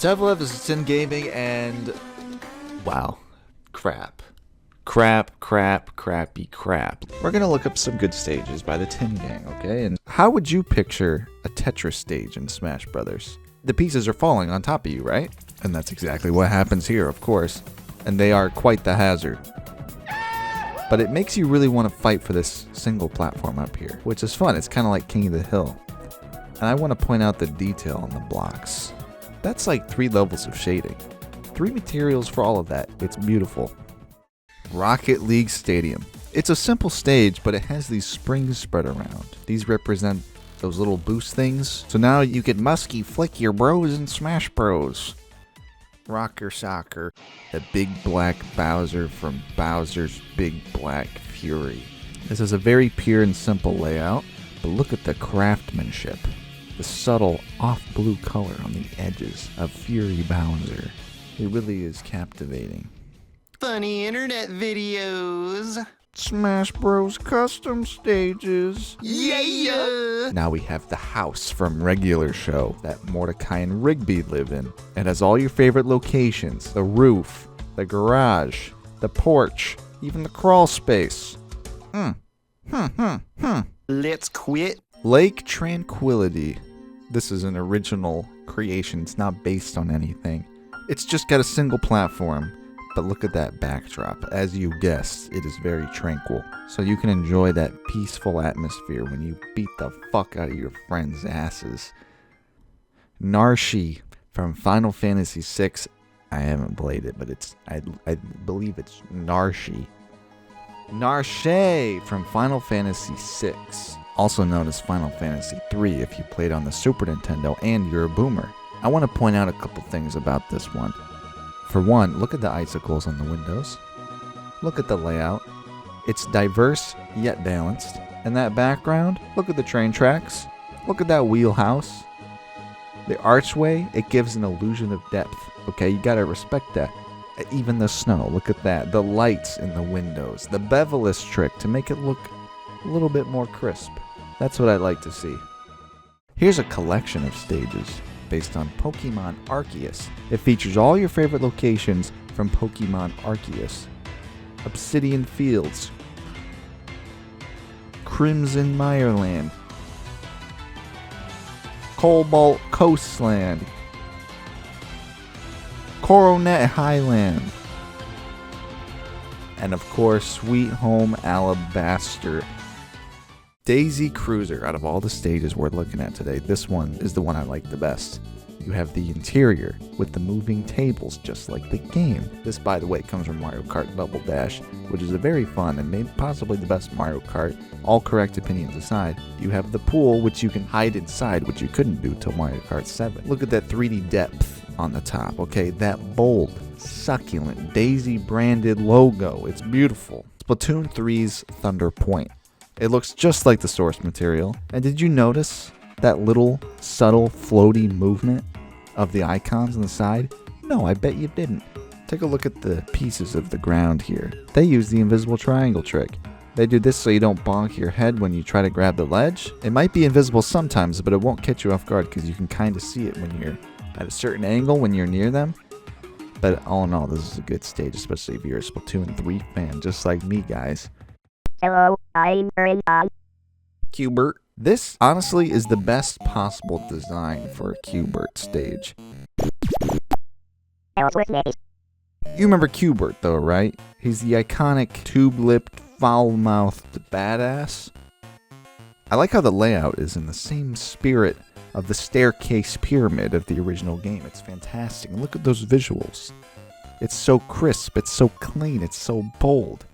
Tevlev is in gaming and wow, crappy crap. We're gonna look up some good stages by the Tin Gang, okay? And how would you picture a Tetris stage in Smash Brothers? The pieces are falling on top of you, right? And that's exactly what happens here, of course. And they are quite the hazard. But it makes you really want to fight for this single platform up here, which is fun. It's kind of like King of the Hill. And I want to point out the detail on the blocks. That's like 3 levels of shading. 3 materials for all of that. It's beautiful. Rocket League Stadium. It's a simple stage, but it has these springs spread around. These represent those little boost things. So now you can musky flick your bros in Smash Bros. Rocker Soccer. The big black Bowser from Bowser's Big Black Fury. This is a very pure and simple layout, but look at the craftsmanship. The subtle off-blue color on the edges of Fury Bowser. It really is captivating. Funny internet videos. Smash Bros. Custom stages. Yeah! Now we have the house from Regular Show that Mordecai and Rigby live in. It has all your favorite locations. The roof, the garage, the porch, even the crawl space. Let's quit. Lake Tranquility. This is an original creation. It's not based on anything. It's just got a single platform. But look at that backdrop. As you guessed, it is very tranquil. So you can enjoy that peaceful atmosphere when you beat the fuck out of your friends' asses. Narshe from Final Fantasy VI. I haven't played it, but I believe it's Narshe. Narshe from Final Fantasy VI. Also known as Final Fantasy III if you played on the Super Nintendo and you're a boomer. I want to point out a couple things about this one. For one, look at the icicles on the windows. Look at the layout. It's diverse yet balanced. And that background, look at the train tracks. Look at that wheelhouse. The archway, it gives an illusion of depth. Okay, you gotta respect that. Even the snow, look at that. The lights in the windows. The bevel-less trick to make it look a little bit more crisp. That's what I'd like to see. Here's a collection of stages based on Pokemon Arceus. It features all your favorite locations from Pokemon Arceus. Obsidian Fields, Crimson Mireland, Cobalt Coastland, Coronet Highland, and of course Sweet Home Alabaster. Daisy Cruiser. Out of all the stages we're looking at today, this one is the one I like the best. You have the interior with the moving tables just like the game. This, by the way, comes from Mario Kart Double Dash, which is a very fun and maybe possibly the best Mario Kart. All correct opinions aside. You have the pool, which you can hide inside, which you couldn't do till Mario Kart 7. Look at that 3D depth on the top, okay? That bold, succulent, Daisy branded logo. It's beautiful. Splatoon 3's Thunder Point. It looks just like the source material. And did you notice that little subtle floaty movement of the icons on the side? No, I bet you didn't. Take a look at the pieces of the ground here. They use the invisible triangle trick. They do this so you don't bonk your head when you try to grab the ledge. It might be invisible sometimes, but it won't catch you off guard because you can kind of see it when you're at a certain angle when you're near them. But all in all, this is a good stage, especially if you're a Splatoon 3 fan, just like me, guys. Hello, I'm Brava. Q*bert. This, honestly, is the best possible design for a Q*bert stage. You remember Q*bert, though, right? He's the iconic tube-lipped, foul-mouthed badass. I like how the layout is in the same spirit of the staircase pyramid of the original game. It's fantastic. And look at those visuals. It's so crisp, it's so clean, it's so bold.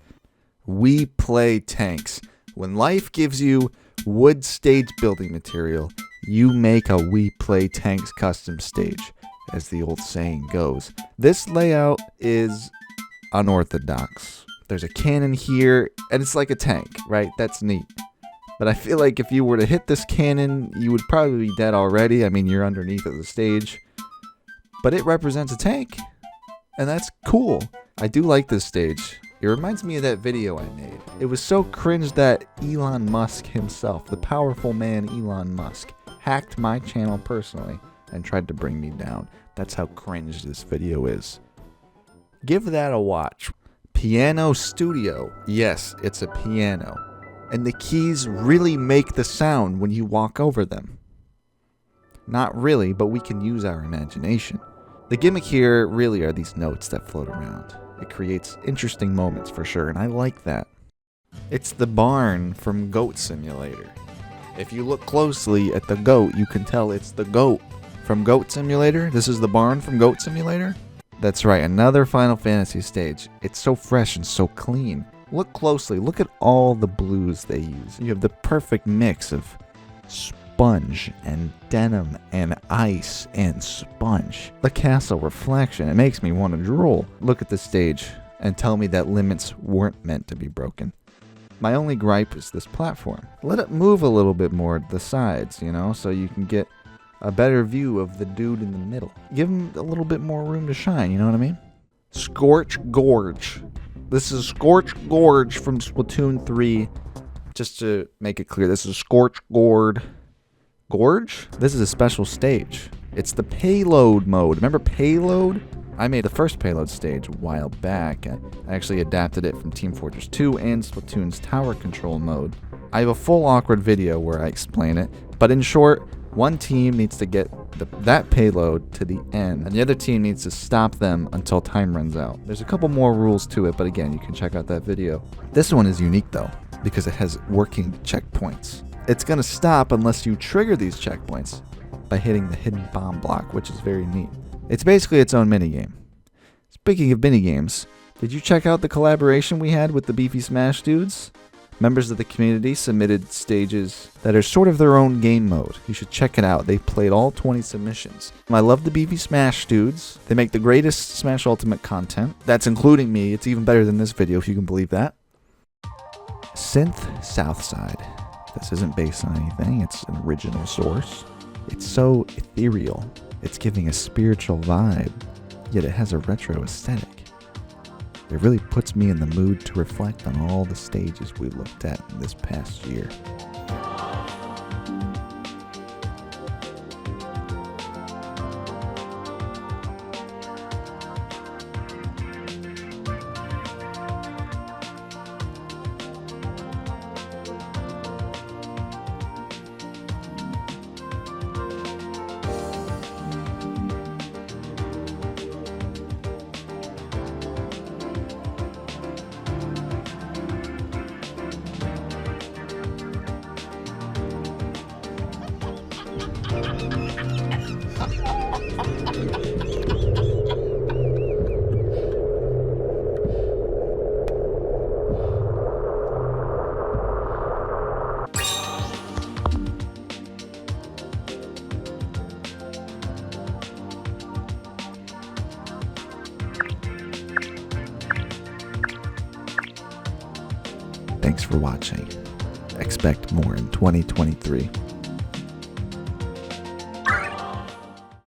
We play tanks. When life gives you wood stage building material, you make a We Play Tanks custom stage, as the old saying goes. This layout is unorthodox. There's a cannon here, and it's like a tank, right? That's neat. But I feel like if you were to hit this cannon, you would probably be dead already. I mean, you're underneath of the stage. But it represents a tank, and that's cool. I do like this stage. It reminds me of that video I made. It was so cringe that Elon Musk himself, the powerful man Elon Musk, hacked my channel personally and tried to bring me down. That's how cringe this video is. Give that a watch. Piano Studio. Yes, it's a piano. And the keys really make the sound when you walk over them. Not really, but we can use our imagination. The gimmick here really are these notes that float around. It creates interesting moments for sure, and I like that. It's the barn from Goat Simulator. If you look closely at the goat, you can tell it's the goat from Goat Simulator. This is the barn from Goat Simulator. That's right, another Final Fantasy stage. It's so fresh and so clean. Look closely, look at all the blues they use. You have the perfect mix of sponge and denim and ice and sponge. The castle reflection, it makes me want to drool. Look at the stage and tell me that limits weren't meant to be broken. My only gripe is this platform. Let it move a little bit more to the sides, you know, so you can get a better view of the dude in the middle. Give him a little bit more room to shine, you know what I mean? Scorch Gorge. This is Scorch Gorge from Splatoon 3. Just to make it clear, this is Scorch Gorge. This is a special stage. It's the payload mode. Remember payload? I made the first payload stage a while back. I actually adapted it from Team Fortress 2 and Splatoon's tower control mode. I have a full awkward video where I explain it, but in short, one team needs to get that payload to the end, and the other team needs to stop them until time runs out. There's a couple more rules to it, but again, you can check out that video. This one is unique though, because it has working checkpoints. It's going to stop unless you trigger these checkpoints by hitting the hidden bomb block, which is very neat. It's basically its own minigame. Speaking of minigames, did you check out the collaboration we had with the Beefy Smash dudes? Members of the community submitted stages that are sort of their own game mode. You should check it out. They played all 20 submissions. I love the Beefy Smash dudes. They make the greatest Smash Ultimate content. That's including me. It's even better than this video, if you can believe that. Synth Southside. This isn't based on anything. It's an original source. It's so ethereal. It's giving a spiritual vibe, yet it has a retro aesthetic. It really puts me in the mood to reflect on all the stages we looked at in this past year. Thanks for watching. Expect more in 2023.